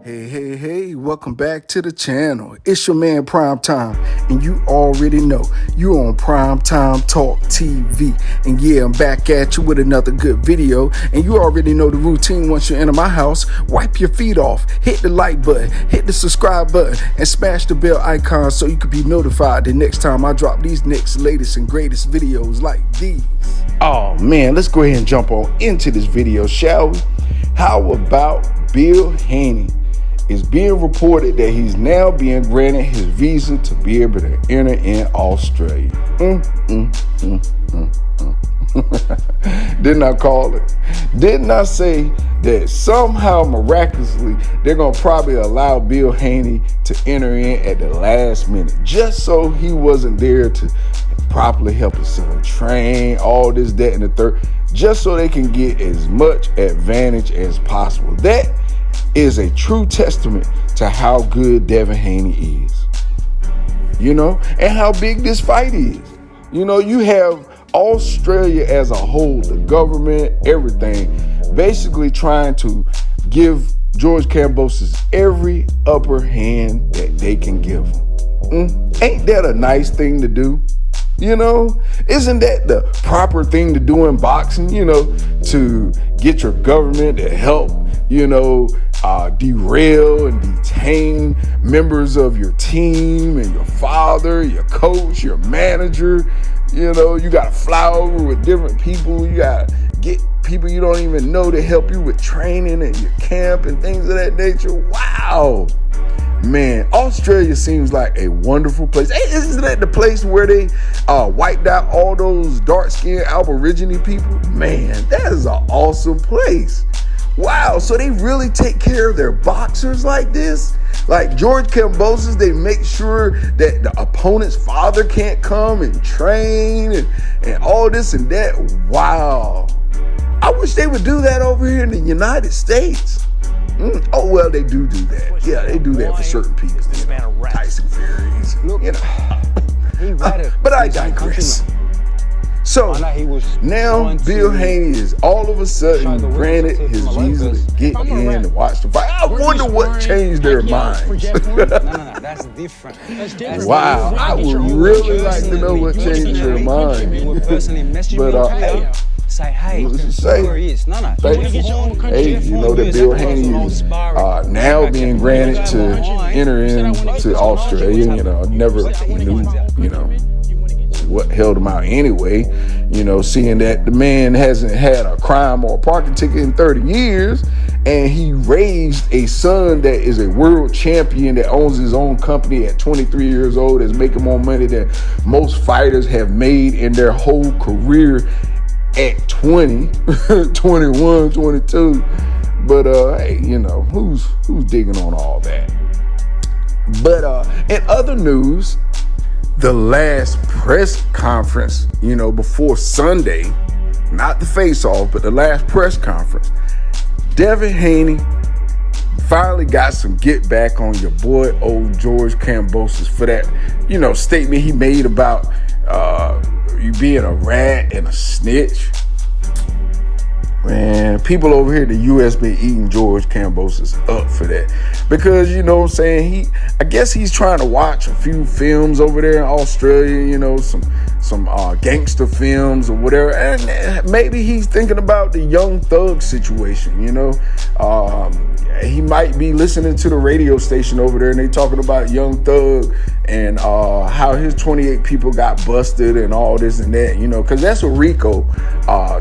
Hey, welcome back to the channel. It's your man Prime Time, and you already know you're on Prime Time Talk TV. And yeah, I'm back at you with another good video, and you already know the routine. Once you enter my house, wipe your feet off, hit the like button, hit the subscribe button, and smash the bell icon so you can be notified the next time I drop these next latest and greatest videos like these. Oh man, let's go ahead and jump on into this video, shall we? How about Bill Haney? It's being reported that he's now being granted his visa to be able to enter in Australia. Didn't I call it? Didn't I say that somehow miraculously they're going to probably allow Bill Haney to enter in at the last minute just so he wasn't there to properly help his son train, all this, that, and the third, just so they can get as much advantage as possible. That is a true testament to how good Devin Haney is, and how big this fight is. You have Australia as a whole, the government, everything, basically trying to give George Kambosos every upper hand that they can give him. Ain't that a nice thing to do? Isn't that the proper thing to do in boxing, to get your government to help, derail and detain members of your team and your father, your coach, your manager. You got to fly over with different people. You got to get people you don't even know to help you with training and your camp and things of that nature. Wow. Man, Australia seems like a wonderful place. Hey, isn't that the place where they wiped out all those dark-skinned Aborigine people? Man, that is an awesome place. Wow, so they really take care of their boxers like this? Like George Kambosos, they make sure that the opponent's father can't come and train and all this and that. Wow. I wish they would do that over here in the United States. Oh, well, they do that. Yeah, they do that for certain people. Tyson Furies, But I digress. So now Bill Haney is all of a sudden granted his visa to get in and watch the fight. I wonder what changed their minds. That's different. Wow, I would really like to know what changed their mind. But hey. Say, hey, where he is. Thank you. Hey, that Bill Haney is now being granted to enter into Australia. I never knew, what held him out anyway. Seeing that the man hasn't had a crime or a parking ticket in 30 years, and he raised a son that is a world champion that owns his own company at 23 years old, is making more money than most fighters have made in their whole career at 20, 21, 22. But hey, who's digging on all that? But in other news, the last press conference, before Sunday, not the face-off, but the last press conference, Devin Haney finally got some get back on your boy old George Kambosos for that, statement he made about you being a rat and a snitch. Man, people over here in the U.S. been eating George Kambosos up for that. Because, I guess he's trying to watch a few films over there in Australia, some gangster films or whatever. And maybe he's thinking about the Young Thug situation, he might be listening to the radio station over there and they talking about Young Thug and how his 28 people got busted and all this and that, because that's a RICO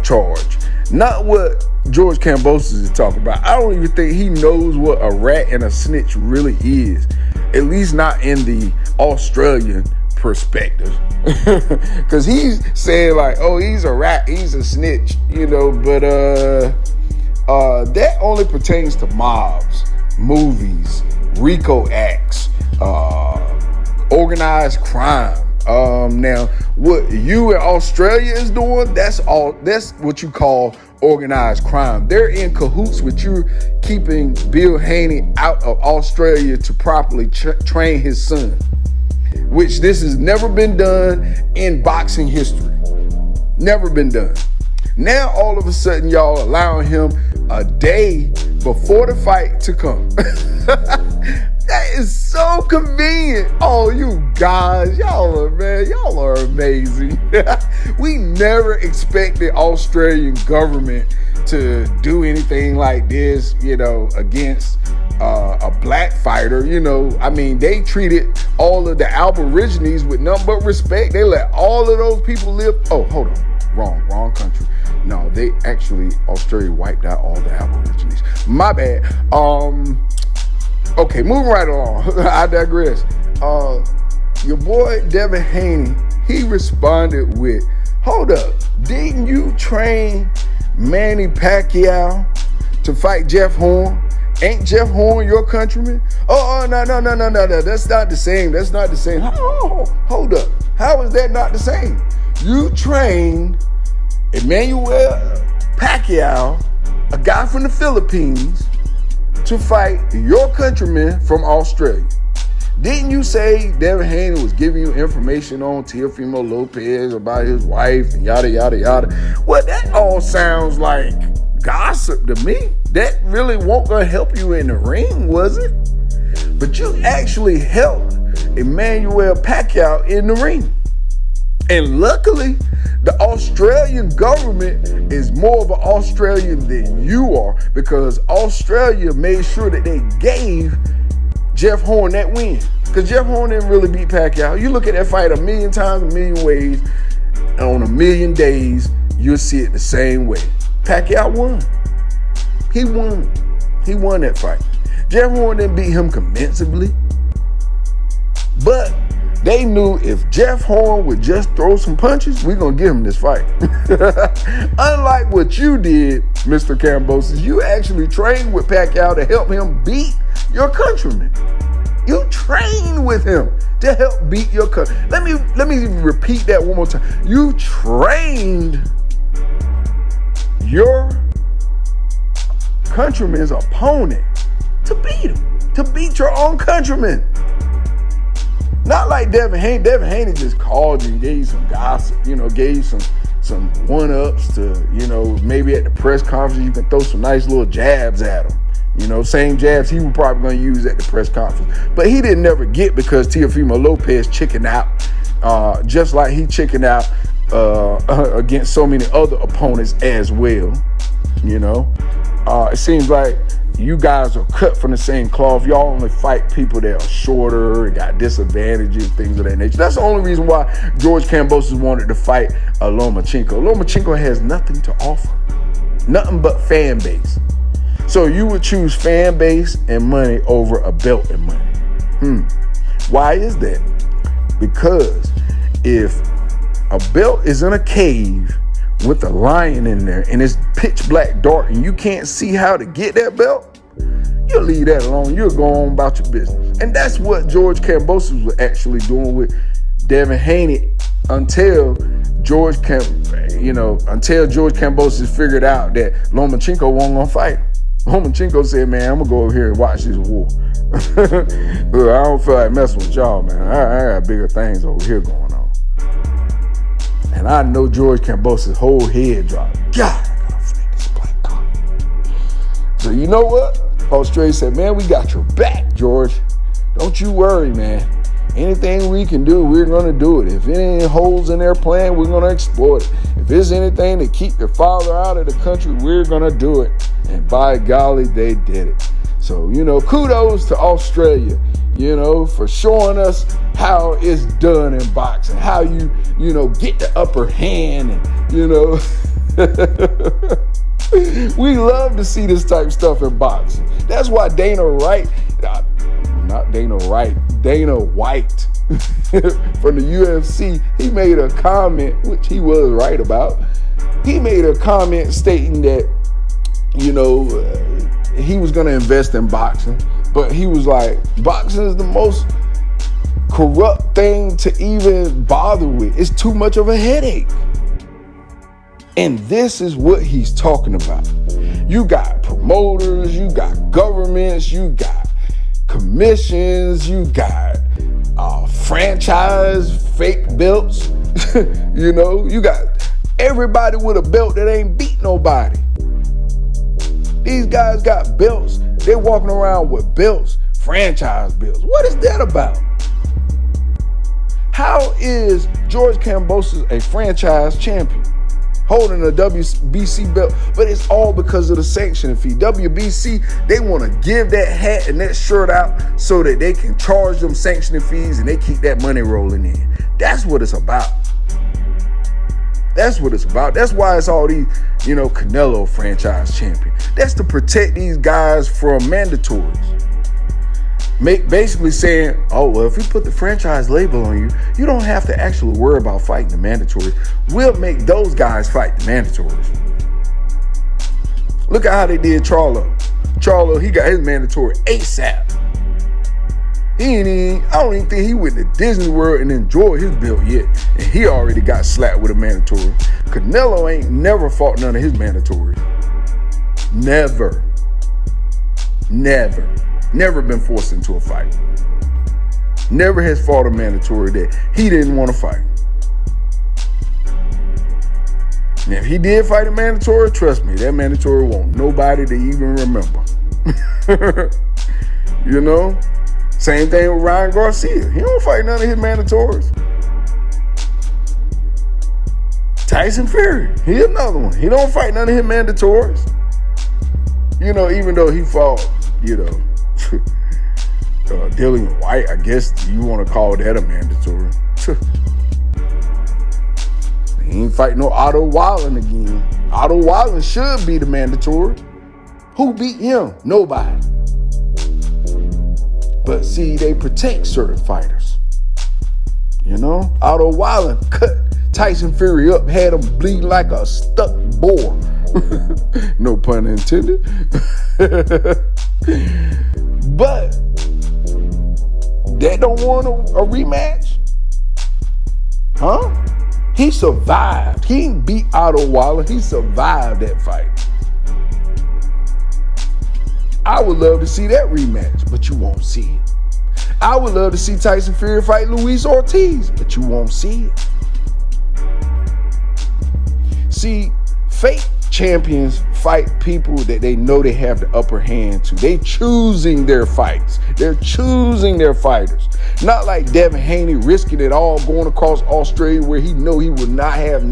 charge. Not what George Kambosos is talking about. I don't even think he knows what a rat and a snitch really is. At least not in the Australian perspective. Because he's saying like, oh, he's a rat, he's a snitch, but that only pertains to mobs, movies, RICO acts, organized crime. Now, what you in Australia is doing, that's what you call organized crime. They're in cahoots with you keeping Bill Haney out of Australia to properly train his son, which this has never been done in boxing history. Never been done. Now, all of a sudden, y'all allowing him a day before the fight to come. That is so convenient. Oh, you guys, y'all are amazing. We never expected Australian government to do anything like this, against a black fighter. I mean, they treated all of the Aborigines with nothing but respect. They let all of those people live. Oh, hold on. Wrong country. No, Australia wiped out all the Aborigines. My bad. Okay, moving right along. I digress. Your boy Devin Haney, he responded with, hold up, didn't you train Manny Pacquiao to fight Jeff Horn? Ain't Jeff Horn your countryman? Oh, no. That's not the same. Oh, hold up. How is that not the same? You trained Emmanuel Pacquiao, a guy from the Philippines, to fight your countryman from Australia. Didn't you say Devin Haney was giving you information on Teofimo Lopez about his wife and yada, yada, yada? Well, that all sounds like gossip to me. That really won't gonna help you in the ring, was it? But you actually helped Emmanuel Pacquiao in the ring. And luckily, the Australian government is more of an Australian than you are, because Australia made sure that they gave Jeff Horn that win. Because Jeff Horn didn't really beat Pacquiao. You look at that fight a million times, a million ways, and on a million days, you'll see it the same way. Pacquiao won. He won that fight. Jeff Horn didn't beat him convincingly, but they knew if Jeff Horn would just throw some punches, we're going to give him this fight. Unlike what you did, Mr. Kambosos, you actually trained with Pacquiao to help him beat your countryman. You trained with him to help beat your country. Let me repeat that one more time. You trained your countryman's opponent to beat him, to beat your own countryman. Not like Devin Haney. Devin Haney just called you and gave you some gossip, gave you some one-ups to, maybe at the press conference you can throw some nice little jabs at him. Same jabs he was probably going to use at the press conference. But he didn't never get, because Teofimo Lopez chickened out, just like he chickened out against so many other opponents as well. It seems like you guys are cut from the same cloth. Y'all only fight people that are shorter and got disadvantages, things of that nature. That's the only reason why George Kambosos wanted to fight Lomachenko. Lomachenko has nothing to offer. Nothing but fan base. So you would choose fan base and money over a belt and money. Why is that? Because if a belt is in a cave with a lion in there and it's pitch black dark and you can't see how to get that belt, you'll leave that alone. You'll go on about your business. And that's what George Kambosos was actually doing with Devin Haney until George Kambosos figured out that Lomachenko wasn't gonna fight. Lomachenko said, man, I'm gonna go over here and watch this war. Look, I don't feel like messing with y'all, man. I got bigger things over here going on. And I know George Kambosos' whole head dropped. God, I gotta fight this black guy. So you know what? Australia said, man, we got your back, George. Don't you worry, man. Anything we can do, we're going to do it. If any holes in their plan, we're going to exploit it. If there's anything to keep the father out of the country, we're going to do it. And by golly, they did it. So, kudos to Australia, for showing us how it's done in boxing, how you get the upper hand and, we love to see this type of stuff in boxing. That's why Dana White from the UFC, he made a comment, which he was right about. He made a comment stating that, he was going to invest in boxing, but he was like, boxing is the most corrupt thing to even bother with. It's too much of a headache. And this is what he's talking about. You got promoters, you got governments, you got commissions, you got franchise fake belts. You got everybody with a belt that ain't beat nobody. These guys got belts. They walking around with belts, franchise belts. What is that about? How is George Kambosos a franchise champion, holding a WBC belt? But it's all because of the sanctioning fee. WBC, they want to give that hat and that shirt out so that they can charge them sanctioning fees and they keep that money rolling in. That's what it's about. That's what it's about. That's why it's all these, Canelo franchise champion. That's to protect these guys from mandatories. Basically saying, oh, well, if we put the franchise label on you, you don't have to actually worry about fighting the mandatories. We'll make those guys fight the mandatories. Look at how they did Charlo. Charlo, he got his mandatory ASAP. I don't even think he went to Disney World and enjoyed his belt yet. And he already got slapped with a mandatory. Canelo ain't never fought none of his mandatories. Never. Never been forced into a fight. Never has fought a mandatory that he didn't want to fight. And if he did fight a mandatory, trust me, that mandatory won't nobody to even remember. Same thing with Ryan Garcia. He don't fight none of his mandatories. Tyson Fury, he another one. He don't fight none of his mandatories. Even though he fought, Dillian White, I guess you want to call that a mandatory. He ain't fighting no Otto Wallen again. Otto Wallen should be the mandatory. Who beat him? Nobody. But see, they protect certain fighters. Otto Wallen cut Tyson Fury up, had him bleeding like a stuck boar. No pun intended. But that don't want a rematch? Huh? He survived. He ain't beat Otto Wallen. He survived that fight. I would love to see that rematch, but you won't see it. I would love to see Tyson Fury fight Luis Ortiz, but you won't see it. See, fake champions fight people that they know they have the upper hand to. They choosing their fights. They're choosing their fighters. Not like Devin Haney risking it all going across Australia where he know he would not have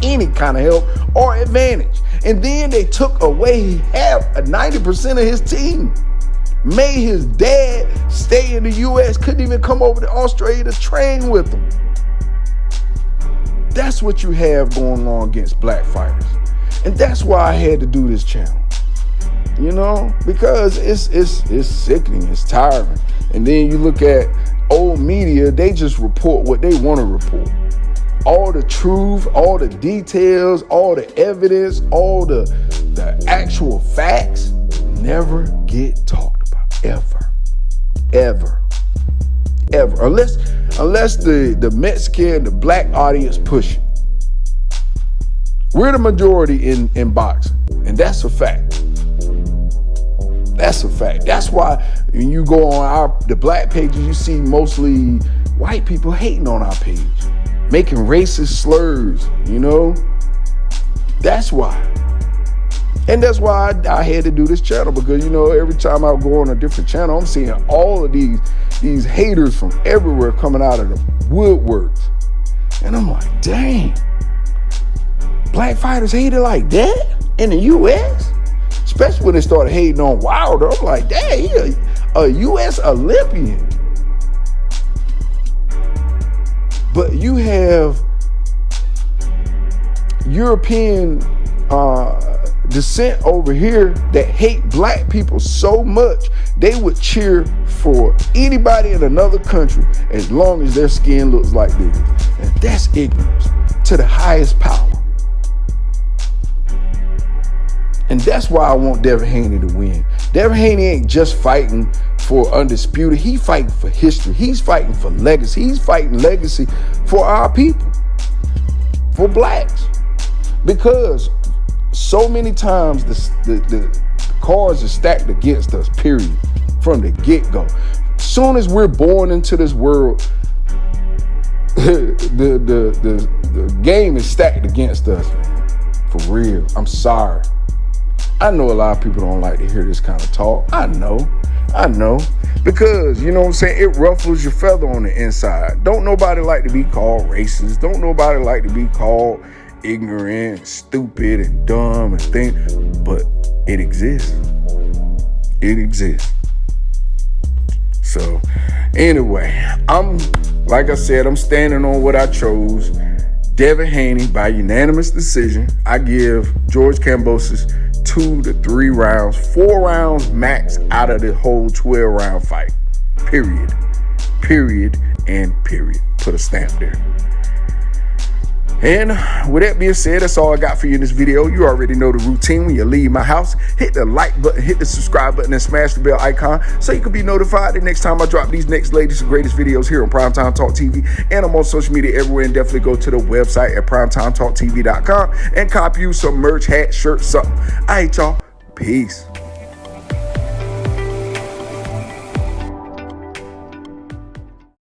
any kind of help or advantage. And then they took away half, 90% of his team. Made his dad stay in the U.S., couldn't even come over to Australia to train with him. That's what you have going on against black fighters. And that's why I had to do this channel. Because it's sickening, it's tiring. And then you look at old media, they just report what they want to report. All the truth, all the details, all the evidence, all the actual facts never get talked about, ever. Unless the Mexican, the black audience push it. We're the majority in boxing, and that's a fact. That's a fact. That's why when you go on the black pages, you see mostly white people hating on our page, making racist slurs, That's why. And that's why I had to do this channel, because, every time I go on a different channel, I'm seeing all of these haters from everywhere coming out of the woodworks. And I'm like, dang, black fighters hated like that in the U.S.? Especially when they started hating on Wilder. I'm like, dang, he a U.S. Olympian. But you have European descent over here that hate black people so much, they would cheer for anybody in another country as long as their skin looks like this. And that's ignorance to the highest power. And that's why I want Devin Haney to win. Devin Haney ain't just fighting for undisputed. He's fighting for history. He's fighting for legacy. He's fighting legacy for our people, for blacks. Because so many times the cards are stacked against us, period, from the get-go. As soon as we're born into this world, the game is stacked against us, man. For real. I'm sorry. I know a lot of people don't like to hear this kind of talk. I know. Because, you know what I'm saying, it ruffles your feather on the inside. Don't nobody like to be called racist. Don't nobody like to be called ignorant, stupid, and dumb and things. But it exists. It exists. So, anyway, like I said, I'm standing on what I chose. Devin Haney, by unanimous decision. I give George Kambosos 2 to 3 rounds, 4 rounds max out of the whole 12-round fight. Period. Put a stamp there. And with that being said, that's all I got for you in this video. You already know the routine. When you leave my house, hit the like button, hit the subscribe button, and smash the bell icon so you can be notified the next time I drop these next latest and greatest videos here on Primetime Talk TV. And I'm on social media everywhere. And definitely go to the website at primetimetalktv.com and copy you some merch, hat, shirt, something. All right, y'all. Peace.